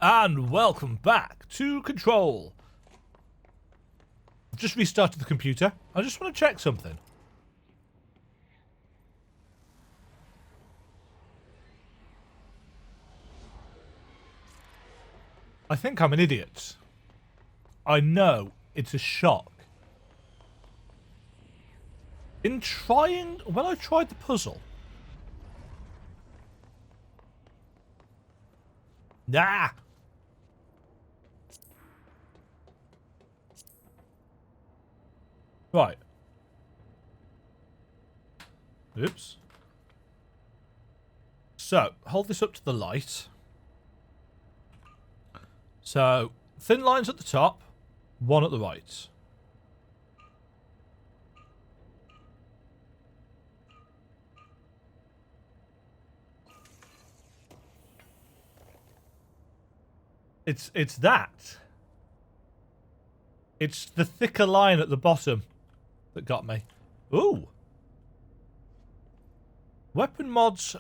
And welcome back to Control. I've just restarted the computer. I just want to check something. I think I'm an idiot. I know it's a shock. When I tried the puzzle. Nah. Right. Oops. So, hold this up to the light. So, thin lines at the top, one at the right. It's that. It's the thicker line at the bottom that got me. Ooh. Weapon mods.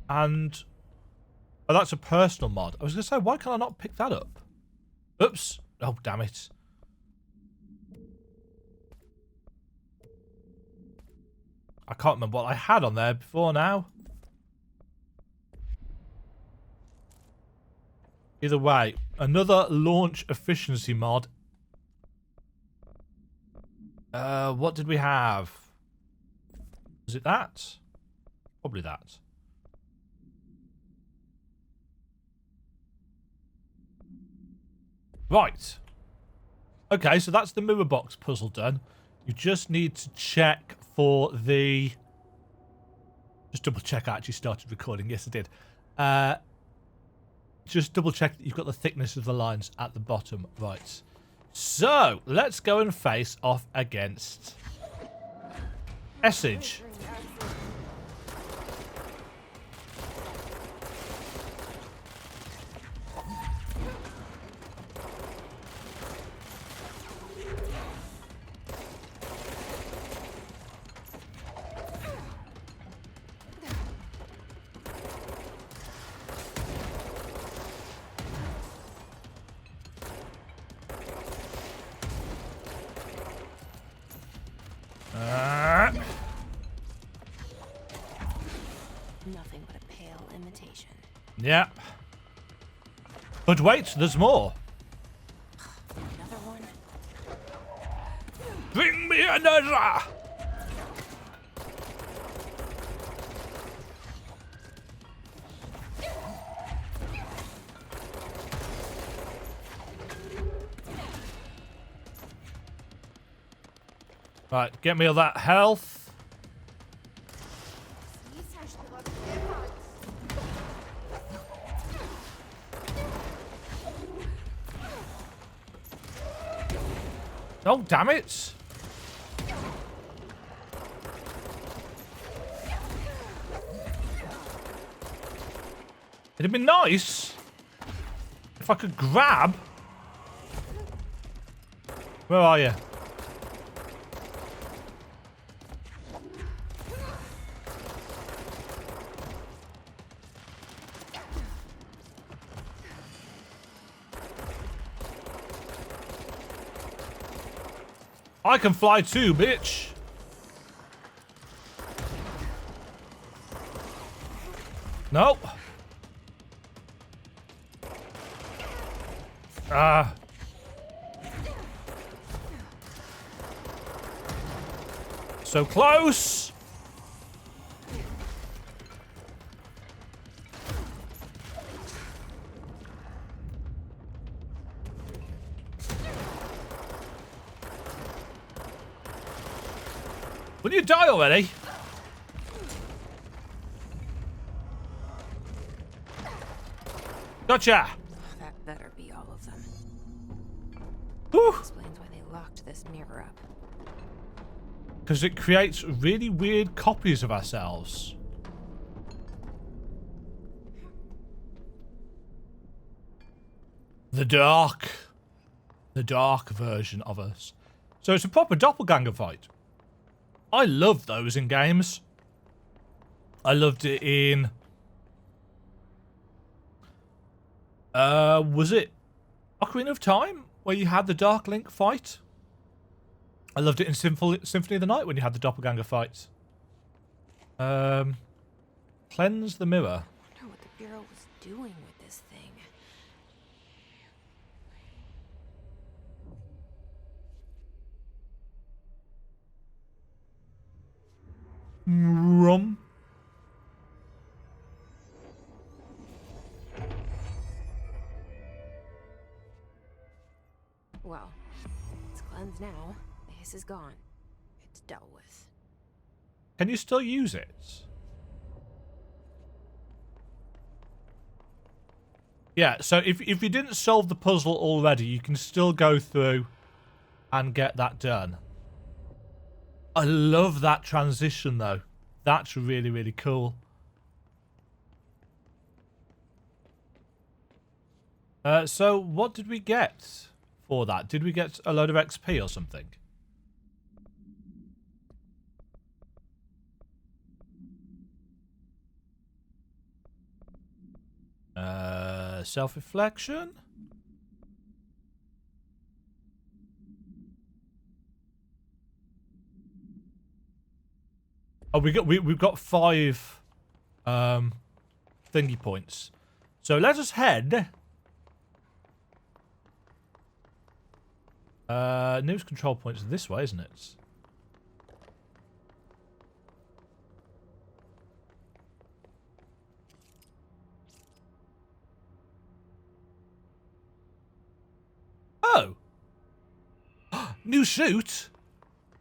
And... oh, that's a personal mod. I was going to say, why can I not pick that up? Oops. Oh, damn it. I can't remember what I had on there before now. Either way, another launch efficiency mod. What did we have? Was it that? Probably that. Right. Okay, so that's the mirror box puzzle done. You just need to check for the... just double check I actually started recording. Yes, I did. Just double check that you've got the thickness of the lines at the bottom. Right. So, let's go and face off against... Essage. Nothing but a pale imitation. Yeah. But wait, there's more. Another one? Bring me another! Right, get me all that health. Oh, damn it. It'd be nice if I could grab. Where are you? I can fly too, bitch. Nope. Ah. So close. Will you die already? Gotcha! That better be all of them. Whew. Explains why they locked this mirror up. Because it creates really weird copies of ourselves. The dark version of us. So it's a proper doppelganger fight. I love those in games. I loved it in Was it Ocarina of Time where you had the Dark Link fight? I loved it in Symphony of the Night when you had the doppelganger fights. Cleanse the mirror. I wonder what the Bureau was doing with this thing. Rum. Well, it's cleansed now. The hiss is gone. It's dealt with. Can you still use it? Yeah, so if you didn't solve the puzzle already, you can still go through and get that done. I love that transition, though. That's really, really cool. So what did we get for that? Did we get a load of XP or something? Self-reflection? Oh, we've got 5 thingy points. So let us head. News control points this way, isn't it? Oh. New suit?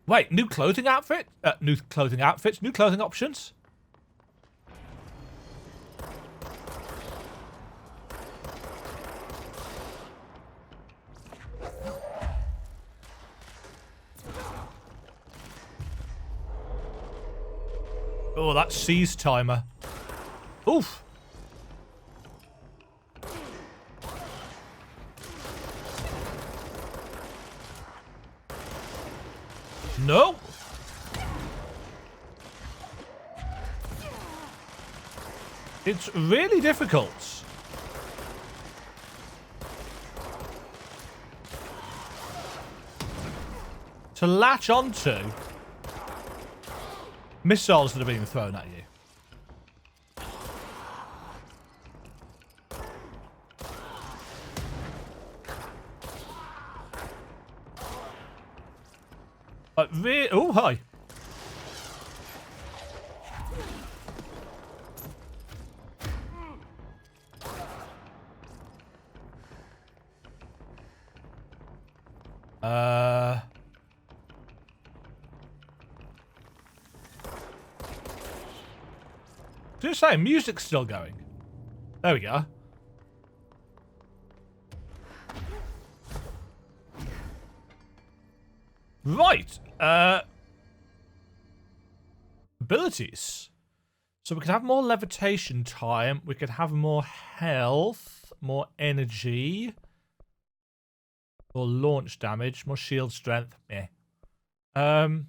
Wait, new clothing outfit? New clothing outfits? New clothing options? Oh, that seize timer. Oof. No. It's really difficult to latch onto missiles that are being thrown at you. Oh, hi. Just saying, music's still going. There we go. Right. Abilities. So we could have more levitation time. We could have more health, more energy, more launch damage, more shield strength. Yeah. I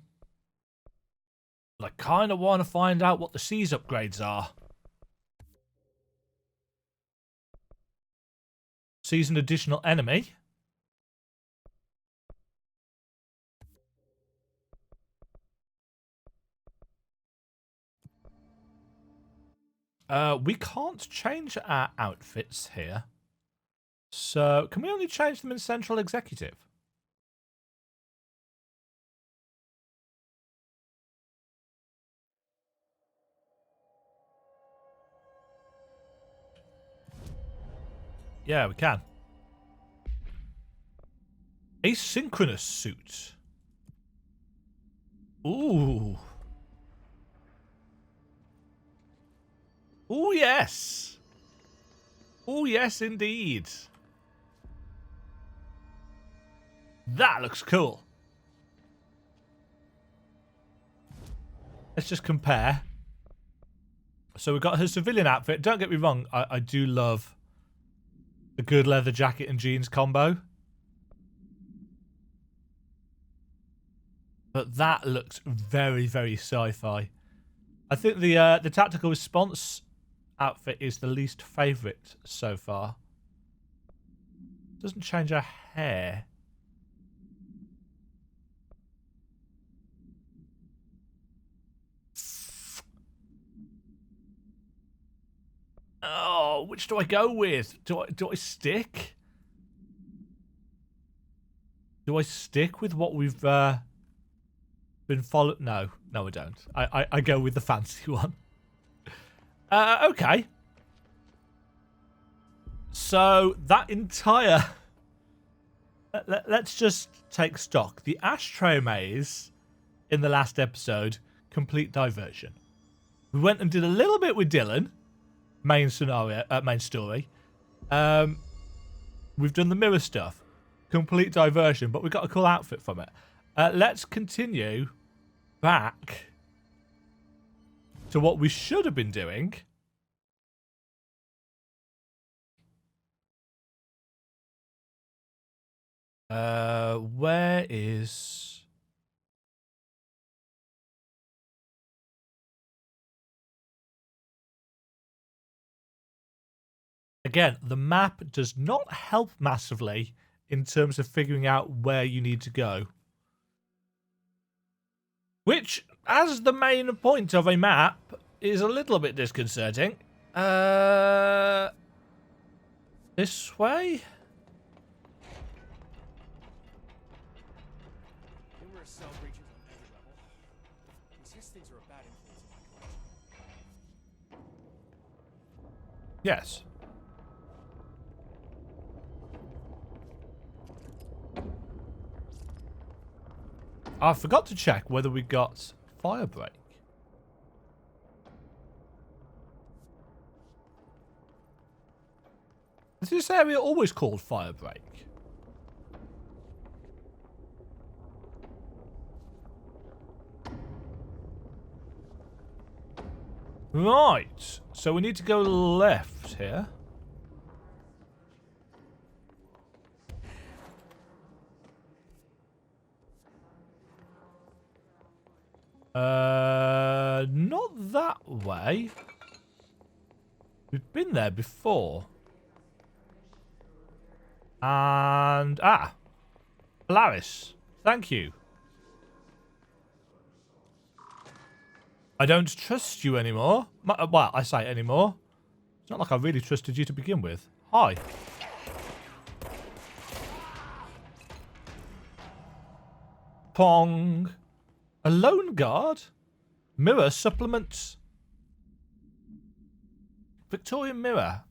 kind of want to find out what the C's upgrades are. C's an additional enemy. We can't change our outfits here. So, can we only change them in Central Executive? Yeah, we can. Asynchronous suit. Ooh. Oh, yes. Oh, yes, indeed. That looks cool. Let's just compare. So we've got her civilian outfit. Don't get me wrong. I do love the good leather jacket and jeans combo. But that looks very, very sci-fi. I think the tactical response outfit is the least favourite so far. Doesn't change our hair. Oh, which do I go with? Do I stick? Do I stick with what we've been followed? No, I don't. I go with the fancy one. Okay. So that entire let's just take stock. The ashtray maze in the last episode, complete diversion. We went and did a little bit with Dylan, main scenario, main story. We've done the mirror stuff, complete diversion, but we got a cool outfit from it. Let's continue back to what we should have been doing. Where is... Again, the map does not help massively in terms of figuring out where you need to go. Which, as the main point of a map, is a little bit disconcerting. This way? Numerous cell breaches on every level. These histings are a bad influence on my collection. Yes. I forgot to check whether we got fire break. Is this area always called fire break? Right. So we need to go left here. Not that way. We've been there before. And, Polaris. Thank you. I don't trust you anymore. Well, I say anymore. It's not like I really trusted you to begin with. Hi. Pong. A lone guard? Mirror supplements. Victorian Mirror.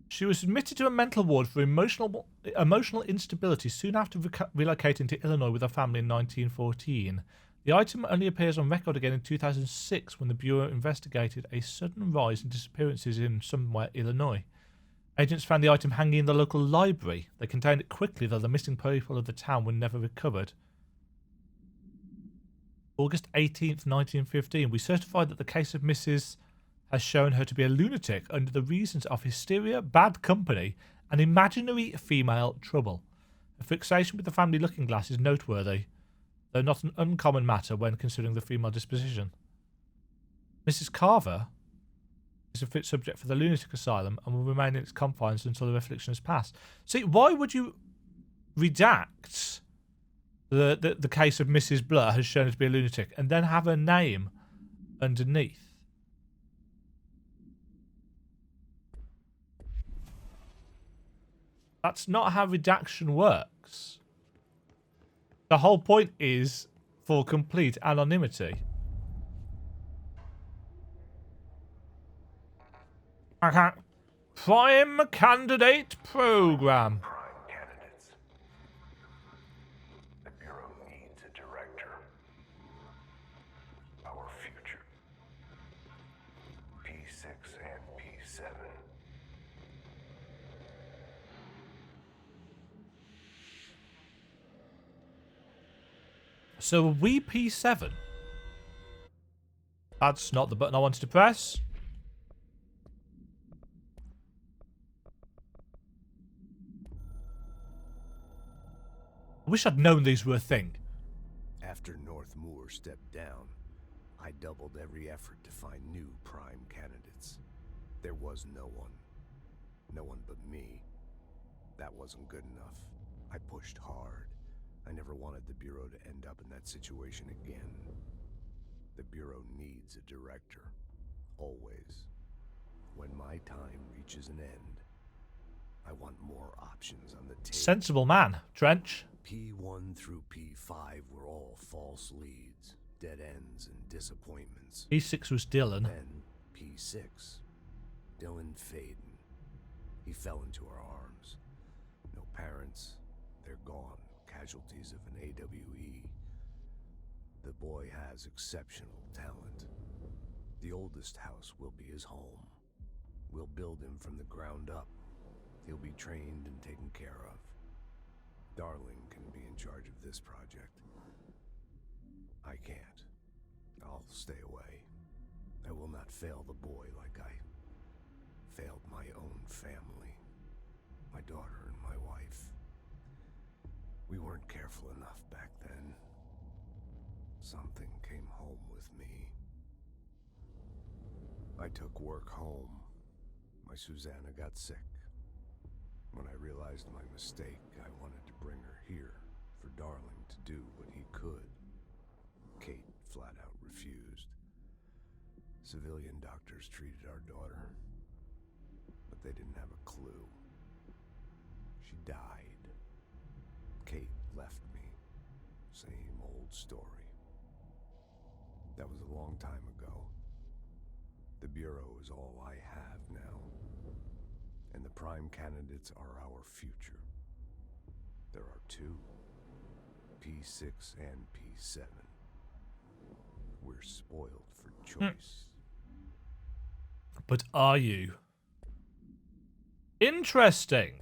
She was admitted to a mental ward for emotional instability soon after relocating to Illinois with her family in 1914. The item only appears on record again in 2006 when the Bureau investigated a sudden rise in disappearances in somewhere Illinois. Agents found the item hanging in the local library. They contained it quickly, though the missing people of the town were never recovered. August 18th, 1915. We certified that the case of Mrs. has shown her to be a lunatic under the reasons of hysteria, bad company, and imaginary female trouble. Her fixation with the family looking glass is noteworthy, though not an uncommon matter when considering the female disposition. Mrs. Carver is a fit subject for the lunatic asylum and will remain in its confines until the affliction has passed. See, why would you redact the case of Mrs. Blur has shown her to be a lunatic and then have her name underneath? That's not how redaction works. The whole point is for complete anonymity. Okay. Prime candidate program. Prime candidates. The Bureau needs a director. Our future. P6 and P7. So we P7. That's not the button I wanted to press. I wish I'd known these were a thing. After North Moore stepped down, I doubled every effort to find new prime candidates. There was no one. No one but me. that wasn't good enough. I pushed hard. I never wanted the Bureau to end up in that situation again. The Bureau needs a director. Always. When my time reaches an end, I want more options on the table. Sensible man, Trench. P1 through P5 were all false leads, dead ends, and disappointments. P6 was Dylan. Then P6, Dylan Payne. He fell into our arms. No parents, they're gone, casualties of an AWE. The boy has exceptional talent. The oldest house will be his home. We'll build him from the ground up. He'll be trained and taken care of. Darling can be in charge of this project. I can't. I'll stay away. I will not fail the boy like I failed my own family. My daughter and my wife. We weren't careful enough back then. Something came home with me. I took work home. My Susanna got sick. When I realized my mistake, I wanted to bring her here for Darling to do what he could. Kate flat out refused. Civilian doctors treated our daughter, but they didn't have a clue. She died. Kate left me. Same old story. That was a long time ago. The Bureau is all I have now. And the prime candidates are our future. There are two, P6 and P7. We're spoiled for choice. But are you? Interesting.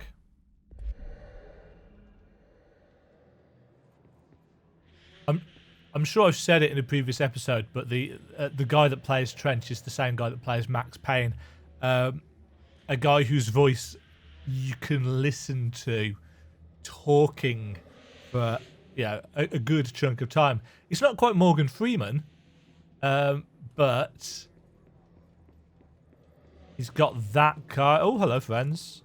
I'm sure I've said it in a previous episode, but the guy that plays Trench is the same guy that plays Max Payne. A guy whose voice you can listen to talking for a good chunk of time. It's not quite Morgan Freeman, but he's got that guy. Oh, hello, friends.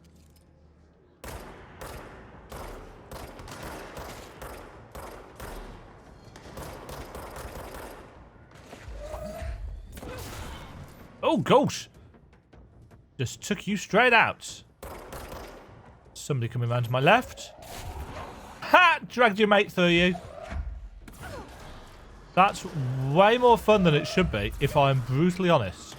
Oh, gosh. Just took you straight out. Somebody coming around to my left. Ha! Dragged your mate through you. That's way more fun than it should be, if I'm brutally honest.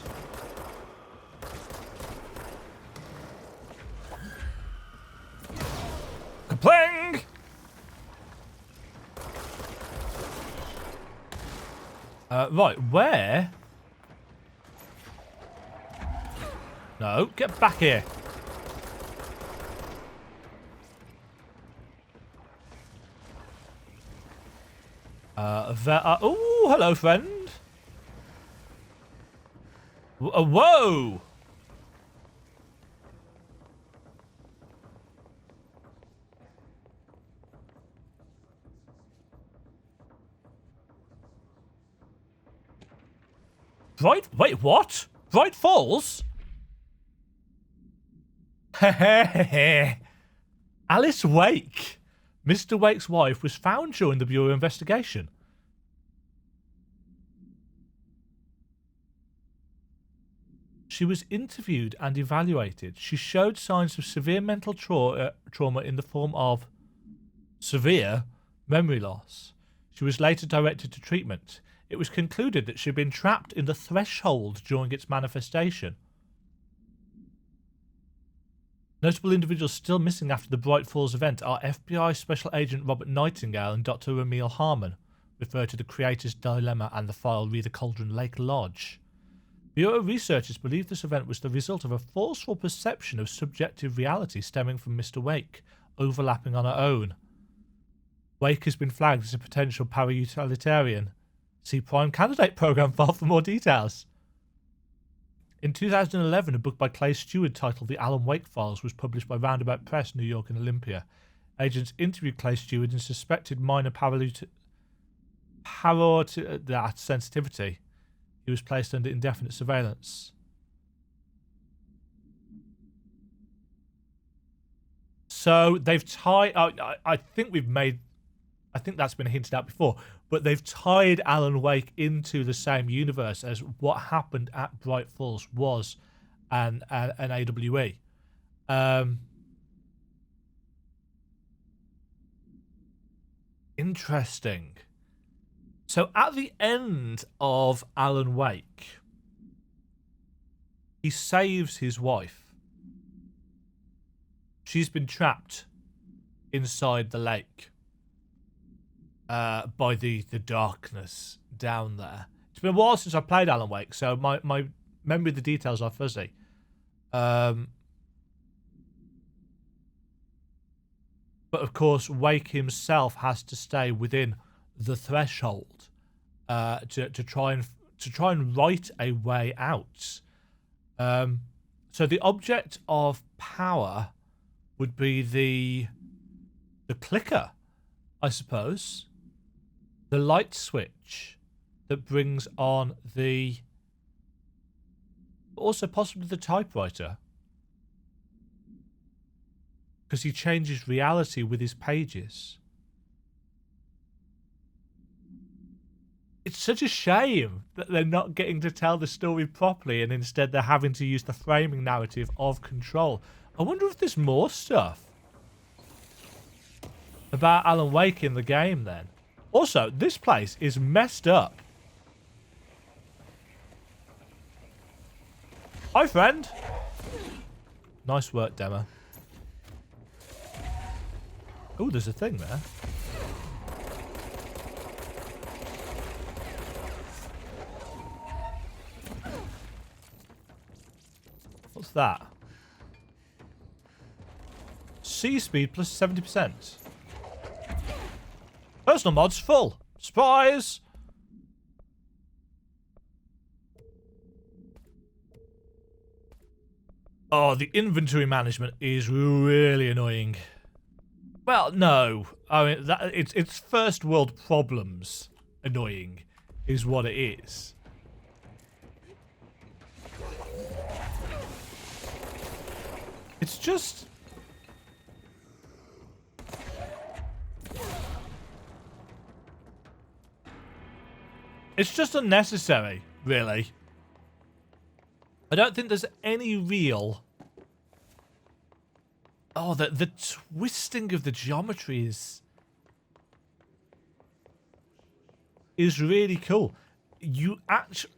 Kaplang! Right, where? No, get back here. Oh, hello, friend. Whoa! Bright? Wait, what? Bright Falls? Alice Wake. Mr. Wake's wife was found during the Bureau investigation. She was interviewed and evaluated. She showed signs of severe mental trauma in the form of severe memory loss. She was later directed to treatment. It was concluded that she had been trapped in the threshold during its manifestation. Notable individuals still missing after the Bright Falls event are FBI Special Agent Robert Nightingale and Dr. Emil Harmon, referred to the Creator's Dilemma and the file Read the Cauldron Lake Lodge. Bureau researchers believe this event was the result of a forceful perception of subjective reality stemming from Mr. Wake, overlapping on her own. Wake has been flagged as a potential para-utilitarian. See Prime Candidate Program file for more details. In 2011, a book by Clay Stewart titled The Alan Wake Files was published by Roundabout Press, New York and Olympia. Agents interviewed Clay Stewart and suspected minor sensitivity. He was placed under indefinite surveillance. So they've tied. I think we've made. I think that's been hinted at before, but they've tied Alan Wake into the same universe as what happened at Bright Falls was an AWE. Interesting. So at the end of Alan Wake, he saves his wife. She's been trapped inside the lake by the darkness down there. It's been a while since I played Alan Wake, so my memory of the details are fuzzy. But of course, Wake himself has to stay within the threshold to try and write a way out. So the object of power would be the clicker, I suppose. The light switch that brings on the... also possibly the typewriter. Because he changes reality with his pages. It's such a shame that they're not getting to tell the story properly and instead they're having to use the framing narrative of Control. I wonder if there's more stuff about Alan Wake in the game then. Also, this place is messed up. Hi, friend. Nice work, Dema. Oh, there's a thing there. What's that? Sea speed plus 70%. Personal mods full. Surprise! Oh, the inventory management is really annoying. Well, no. I mean, it's first world problems annoying is what it is. It's just... it's just unnecessary, really. I don't think there's any real... oh, the twisting of the geometry is really cool. You actually...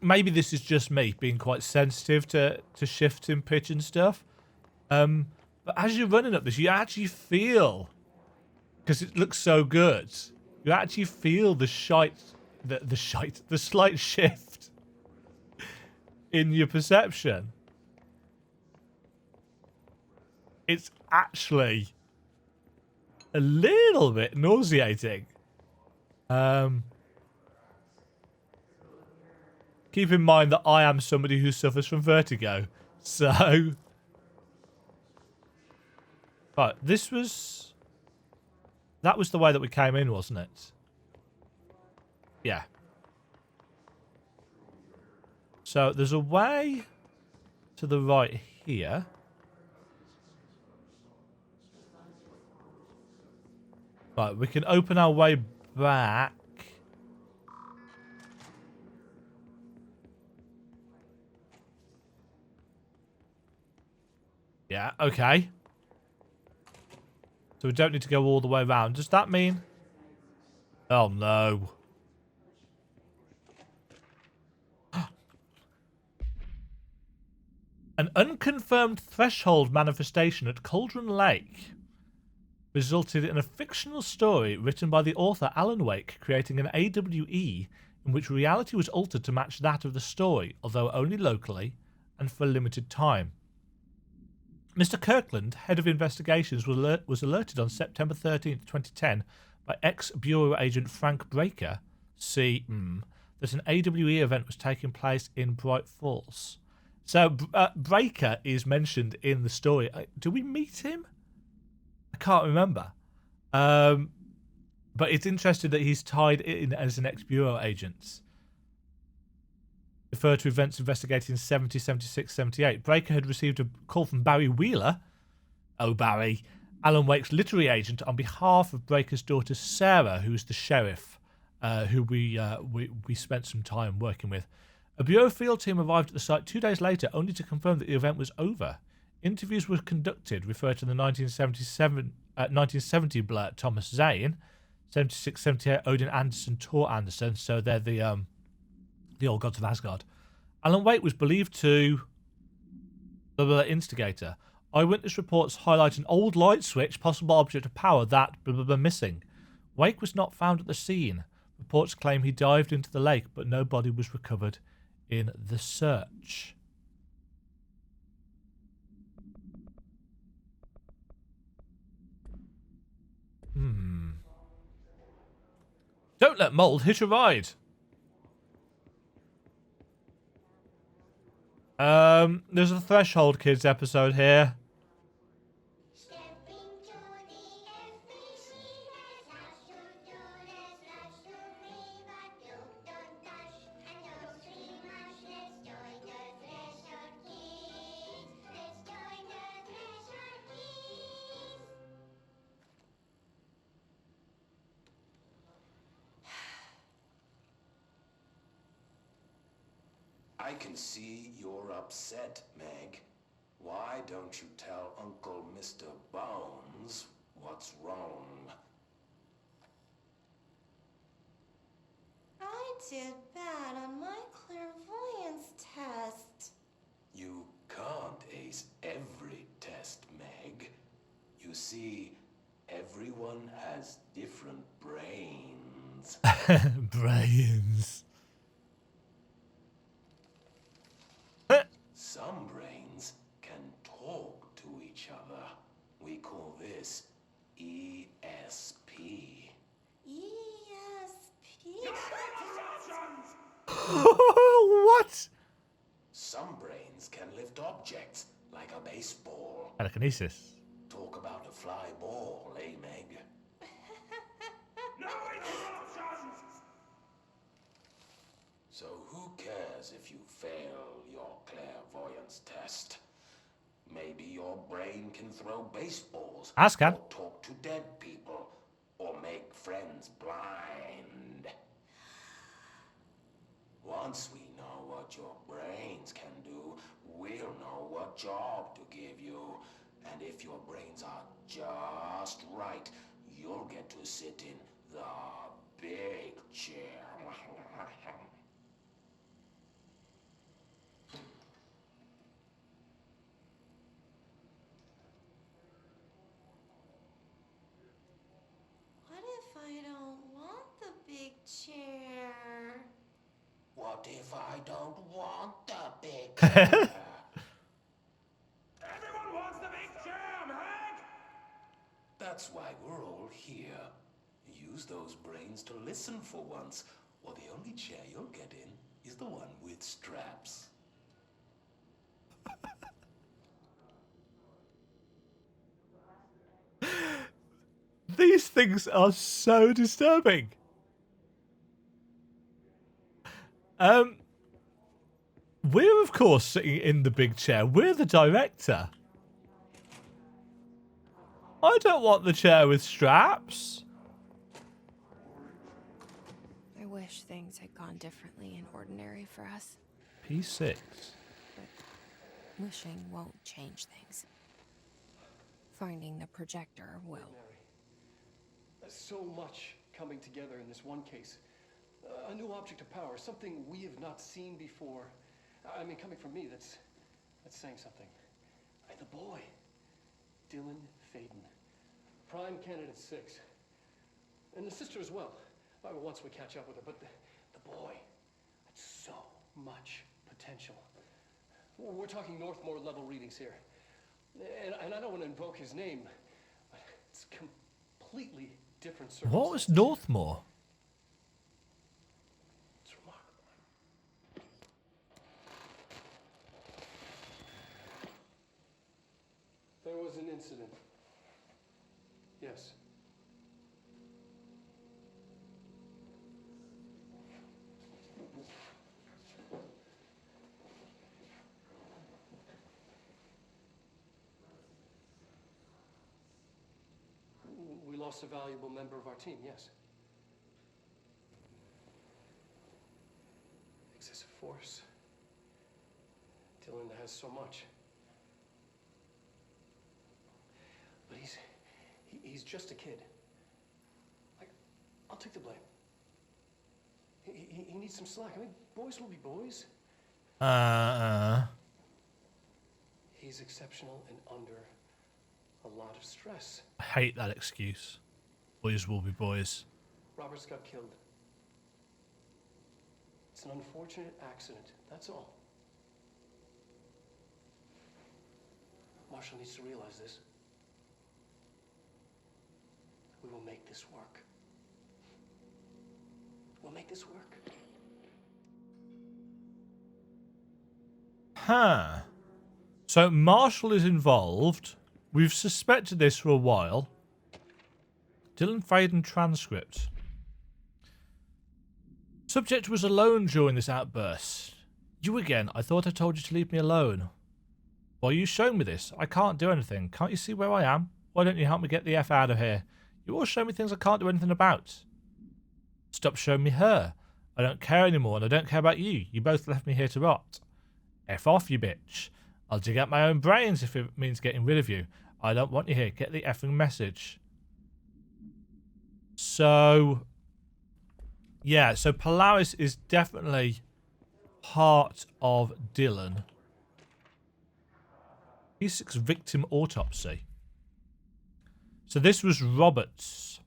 maybe this is just me being quite sensitive to shifts in pitch and stuff. But as you're running up this, you actually feel... because it looks so good. You actually feel the slight shift in your perception. It's actually a little bit nauseating. Keep in mind that I am somebody who suffers from vertigo. So... right, this was... that was the way that we came in, wasn't it? Yeah. So there's a way to the right here. Right, we can open our way back. Yeah, okay. So we don't need to go all the way around. Does that mean... oh, no. An unconfirmed threshold manifestation at Cauldron Lake resulted in a fictional story written by the author Alan Wake, creating an AWE in which reality was altered to match that of the story, although only locally and for a limited time. Mr. Kirkland, head of investigations, was alerted on September 13th, 2010 by ex-Bureau agent Frank Breaker, that an AWE event was taking place in Bright Falls. So Breaker is mentioned in the story. Do we meet him? I can't remember. But it's interesting that he's tied in as an ex-Bureau agent. Refer to events investigated in 70, 76, 78. Breaker had received a call from Barry Wheeler. Oh, Barry. Alan Wake's literary agent on behalf of Breaker's daughter Sarah, who's the sheriff, who we spent some time working with. A Bureau field team arrived at the site 2 days later, only to confirm that the event was over. Interviews were conducted, referred to the 1970 blur Thomas Zane, 76, 78 Odin Anderson, Tor Anderson, so they're the old gods of Asgard. Alan Wake was believed to the instigator. Eyewitness reports highlight an old light switch, possible object of power that missing. Wake was not found at the scene. Reports claim he dived into the lake, but no body was recovered in the search. Don't let mold hitch a ride. There's a Threshold Kids episode here. I can see you're upset, Meg. Why don't you tell Uncle Mr. Bones what's wrong? I did bad on my clairvoyance test. You can't ace every test, Meg. You see, everyone has different brains. Brains. Some brains can talk to each other. We call this ESP. ESP? What? Some brains can lift objects, like a baseball. Telekinesis. Talk about a fly ball, eh, Meg? No interruptions! So who cares if you fail your clairvoyance test? Maybe your brain can throw baseballs, As can. or talk to dead people, or make friends blind. Once we know what your brains can do, we'll know what job to give you. And if your brains are just right, you'll get to sit in the big chair. What if I don't want the big chair? What if I don't want the big chair? Everyone wants the big chair, Meg! That's why we're all here. Use those brains to listen for once, or the only chair you'll get in is the one with straps. These things are so disturbing. We're of course sitting in the big chair. We're the director. I don't want the chair with straps. I wish things had gone differently in Ordinary for us. P6. But wishing won't change things. Finding the projector will. So much coming together in this one case. A new object of power, something we have not seen before. I mean, coming from me, that's saying something. The boy, Dylan Faden, prime candidate 6, and the sister as well. Once we catch up with her, but the boy, so much potential. We're talking Northmore level readings here, and I don't want to invoke his name, but it's completely different circumstances. What was Northmore? It's remarkable. There was an incident. Yes. lost a valuable member of our team, yes. Excessive force. Dylan has so much. But he's just a kid. Like, I'll take the blame. He needs some slack. I mean, boys will be boys. He's exceptional and under a lot of stress. I hate that excuse. Boys will be boys. Robert's got killed. It's an unfortunate accident, that's all. Marshall needs to realize this. We will make this work. We'll make this work. Huh. So Marshall is involved. We've suspected this for a while. Dylan Faden transcript. Subject was alone during this outburst. You again. I thought I told you to leave me alone. Why are you showing me this? I can't do anything. Can't you see where I am? Why don't you help me get the F out of here? You all show me things I can't do anything about. Stop showing me her. I don't care anymore, and I don't care about you. You both left me here to rot. F off, you bitch. I'll dig out my own brains if it means getting rid of you. I don't want you here. Get the effing message. So, yeah, so Polaris is definitely part of Dylan. P6 victim autopsy. So this was Roberts.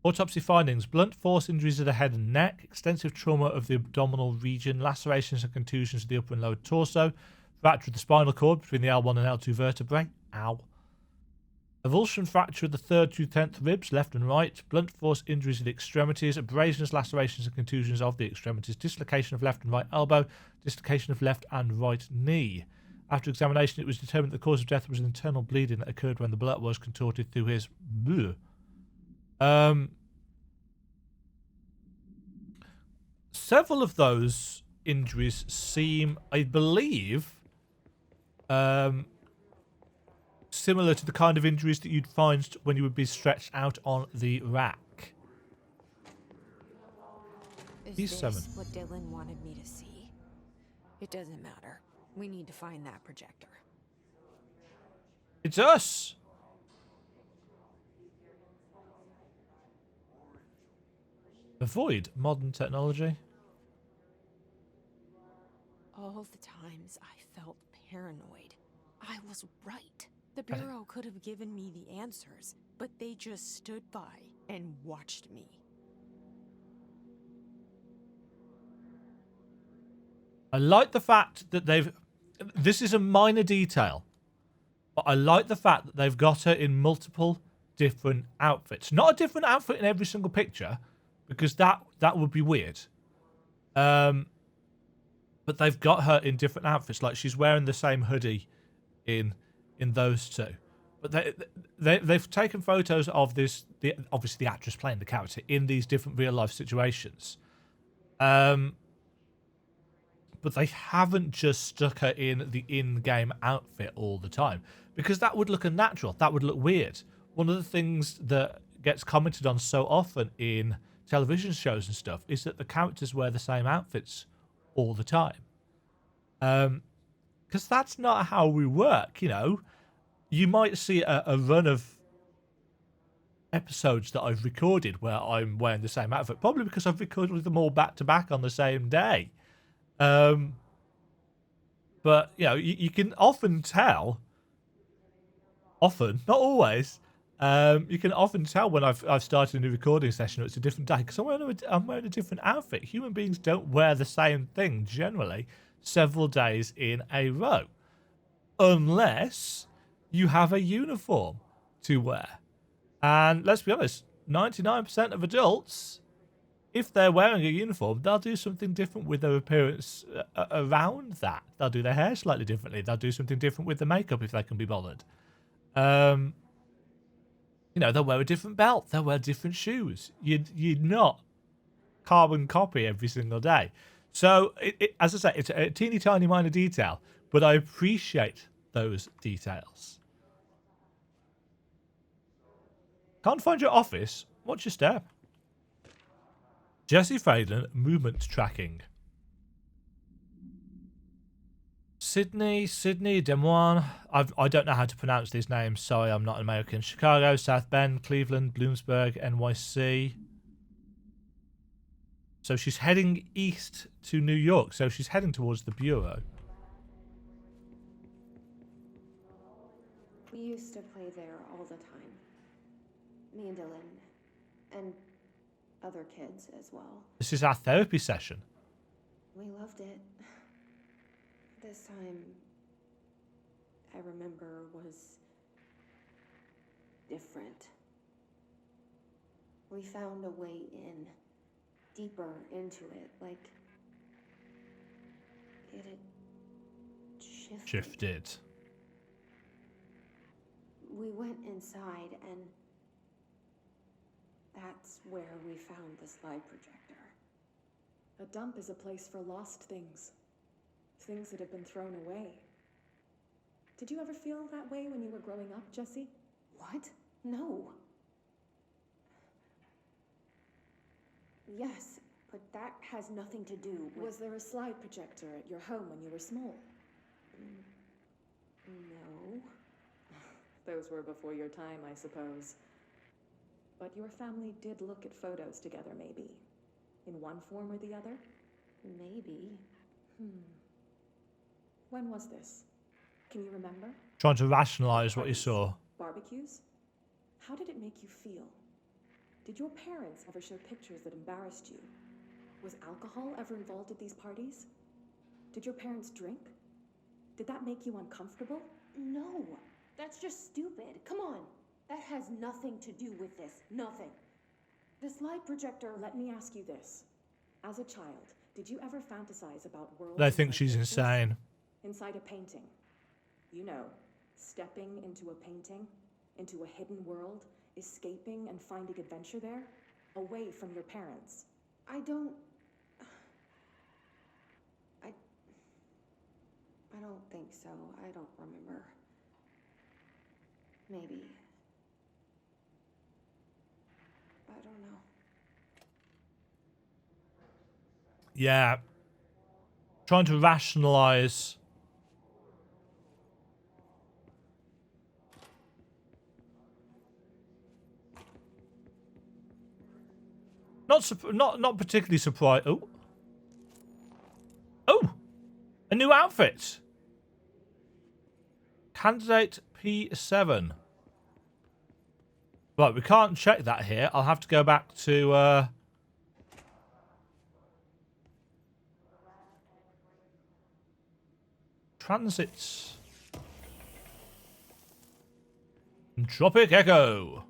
Autopsy findings. Blunt force injuries to the head and neck. Extensive trauma of the abdominal region. Lacerations and contusions of the upper and lower torso. Fracture of the spinal cord between the L1 and L2 vertebrae. Ow. Avulsion fracture of the 3rd to 10th ribs, left and right. Blunt force injuries of the extremities. Abrasions, lacerations and contusions of the extremities. Dislocation of left and right elbow. Dislocation of left and right knee. After examination, it was determined that the cause of death was an internal bleeding that occurred when the blood was contorted through his... Several of those injuries seem, I believe, similar to the kind of injuries that you'd find when you would be stretched out on the rack. Is this what Dylan wanted me to see? It doesn't matter. We need to find that projector. It's us! Avoid modern technology. All the times I felt paranoid, I was right. The Bureau could have given me the answers, but they just stood by and watched me. I like the fact that they've... This is a minor detail, but I like the fact that they've got her in multiple different outfits. Not a different outfit in every single picture, because that would be weird. But they've got her in different outfits. Like, she's wearing the same hoodie in those two. But they've taken photos of this, obviously the actress playing the character, in these different real-life situations. But they haven't just stuck her in the in-game outfit all the time, because that would look unnatural. That would look weird. One of the things that gets commented on so often in television shows and stuff is that the characters wear the same outfits all the time. Because that's not how we work, you know. You might see a run of episodes that I've recorded where I'm wearing the same outfit, probably because I've recorded them all back to back on the same day. But, you know, you can often tell, not always, you can often tell when I've started a new recording session or it's a different day, because I'm wearing a different outfit. Human beings don't wear the same thing, generally, several days in a row. Unless you have a uniform to wear. And let's be honest, 99% of adults, if they're wearing a uniform, they'll do something different with their appearance around that. They'll do their hair slightly differently. They'll do something different with the makeup if they can be bothered. You know, they'll wear a different belt. They'll wear different shoes. You'd not carbon copy every single day. So, as I say, it's a teeny tiny minor detail, but I appreciate those details. Can't find your office. What's your step? Jesse Faden, movement tracking. Sydney, Demajen. I don't know how to pronounce these names. Sorry, I'm not American. Chicago, South Bend, Cleveland, Bloomsburg, NYC. So she's heading east to New York. So she's heading towards the Bureau. We used to play there all the time. Me and Dylan. And other kids as well. This is our therapy session. We loved it. This time, I remember, was different. We found a way in, deeper into it, like it had shifted. We went inside, and that's where we found the slide projector. A dump is a place for lost things. Things that have been thrown away. Did you ever feel that way when you were growing up, Jesse? What? No. Yes, but that has nothing to do with... Was there a slide projector at your home when you were small? No. Those were before your time, I suppose. But your family did look at photos together, maybe. In one form or the other? Maybe. When was this? Can you remember? Trying to rationalize what you saw. Barbecues? How did it make you feel? Did your parents ever show pictures that embarrassed you? Was alcohol ever involved at these parties? Did your parents drink? Did that make you uncomfortable? No. That's just stupid. Come on. That has nothing to do with this. Nothing. The slide projector, let me ask you this. As a child, did you ever fantasize about worlds? They think she's insane. Inside a painting. You know, stepping into a painting, into a hidden world, escaping and finding adventure there, away from your parents. I don't think so. I don't remember. Maybe. I don't know. Yeah. Trying to rationalize. Not particularly surprised. Oh, a new outfit. Candidate P7. Right, we can't check that here. I'll have to go back to transits. Tropic Echo.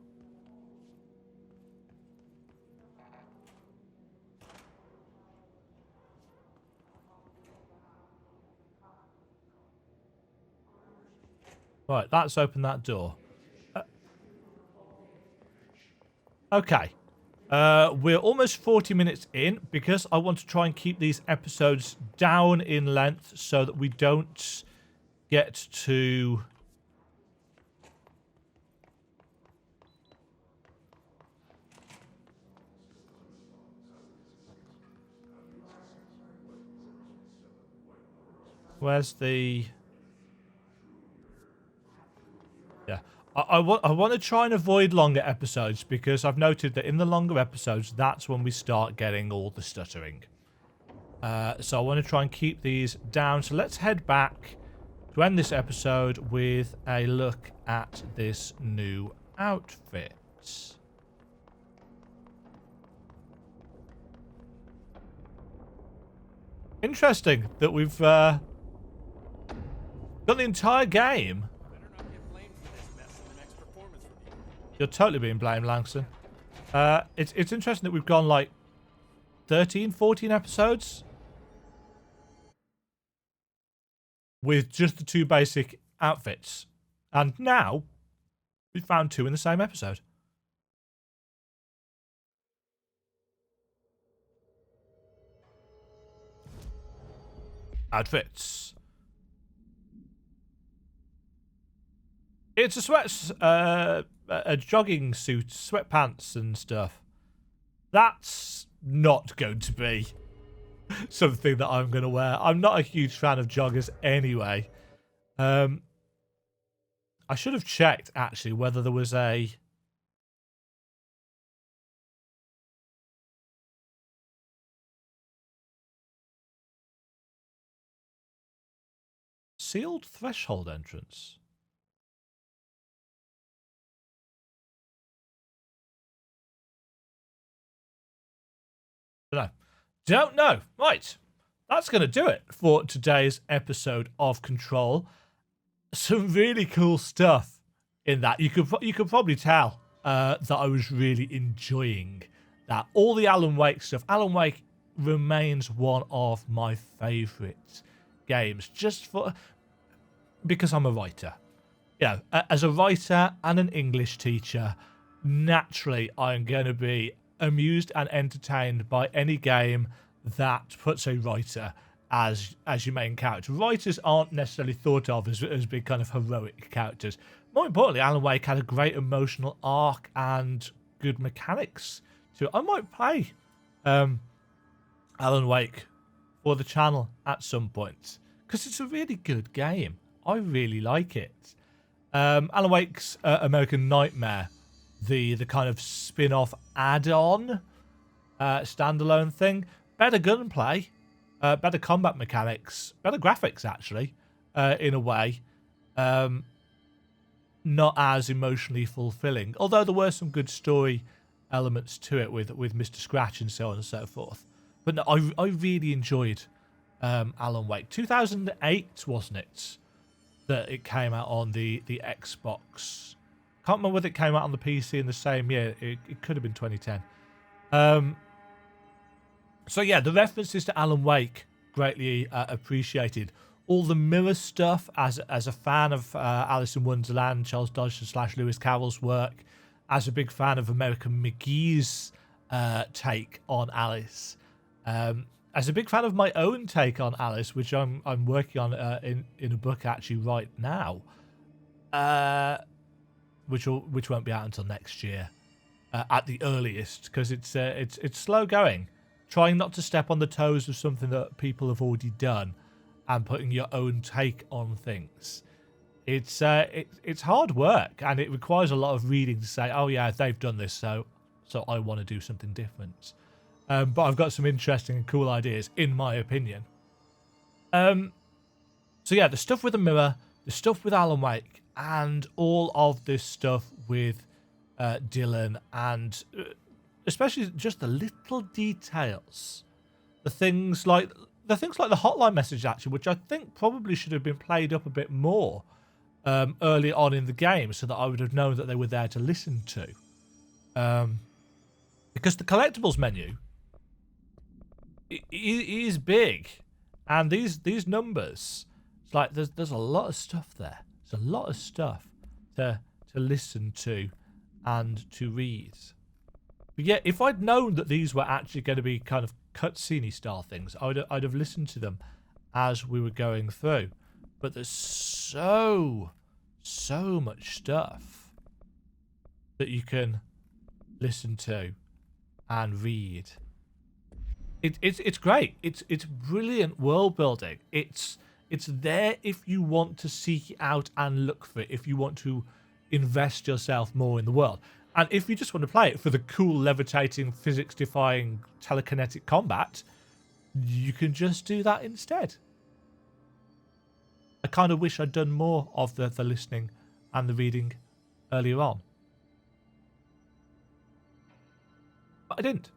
Right, that's opened that door. Okay. We're almost 40 minutes in because I want to try and keep these episodes down in length so that we don't get to... Where's the... Yeah. I want to try and avoid longer episodes because I've noted that in the longer episodes, that's when we start getting all the stuttering. So I want to try and keep these down. So let's head back to end this episode with a look at this new outfit. Interesting that we've done the entire game. You're totally being blamed, Langston. It's interesting that we've gone like 13, 14 episodes with just the two basic outfits. And now we found two in the same episode. Outfits. It's a sweat a jogging suit, sweatpants and stuff. That's not going to be something that I'm going to wear. I'm not a huge fan of joggers anyway. I should have checked, actually, whether there was a... sealed threshold entrance. Don't know. Right. That's going to do it for today's episode of Control. Some really cool stuff in that. You could probably tell that I was really enjoying that. All the Alan Wake stuff. Alan Wake remains one of my favourite games, just because I'm a writer. You know, as a writer and an English teacher, naturally I'm going to be amused and entertained by any game that puts a writer as your main character. Writers aren't necessarily thought of as being kind of heroic characters. More importantly, Alan Wake had a great emotional arc and good mechanics to it. I might play Alan Wake for the channel at some point, because it's a really good game. I really like it. Alan Wake's American Nightmare, the kind of spin-off add-on standalone thing, better gunplay, better combat mechanics, better graphics actually, in a way. Not as emotionally fulfilling, although there were some good story elements to it with Mr. Scratch and so on and so forth. But no, I really enjoyed Alan Wake. 2008, wasn't it, that it came out on the Xbox? Can't remember whether it came out on the PC in the same year. It could have been 2010. So yeah, the references to Alan Wake, greatly appreciated. All the mirror stuff, as a fan of Alice in Wonderland, Charles Dodgson / Lewis Carroll's work, as a big fan of American McGee's take on Alice, as a big fan of my own take on Alice, which I'm working on in a book actually right now, which won't be out until next year at the earliest, because it's slow going, trying not to step on the toes of something that people have already done, and putting your own take on things. It's hard work, and it requires a lot of reading to say, oh yeah, they've done this, so I want to do something different. But I've got some interesting and cool ideas, in my opinion. So yeah, the stuff with the mirror, the stuff with Alan Wake, and all of this stuff with Dylan, and especially just the little details, the things like the hotline message actually, which I think probably should have been played up a bit more early on in the game, so that I would have known that they were there to listen to. Because the collectibles menu is big, and these numbers, it's like there's a lot of stuff there. There's a lot of stuff to listen to and to read. But yeah, if I'd known that these were actually going to be kind of cutscene style things, I'd have listened to them as we were going through. But there's so much stuff that you can listen to and read. It's great. It's brilliant world building. It's there if you want to seek out and look for it, if you want to invest yourself more in the world. And if you just want to play it for the cool, levitating, physics-defying, telekinetic combat, you can just do that instead. I kind of wish I'd done more of the listening and the reading earlier on. But I didn't.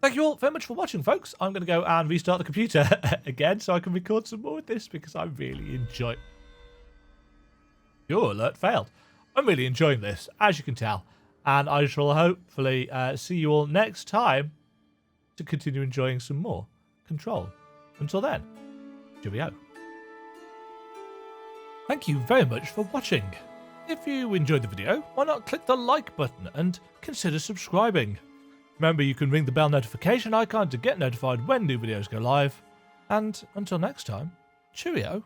Thank you all very much for watching, folks. I'm going to go and restart the computer again so I can record some more of this, because I really enjoy... Your alert failed. I'm really enjoying this, as you can tell. And I shall hopefully see you all next time to continue enjoying some more Control. Until then, cheerio. Thank you very much for watching. If you enjoyed the video, why not click the like button and consider subscribing. Remember, you can ring the bell notification icon to get notified when new videos go live. And until next time, cheerio.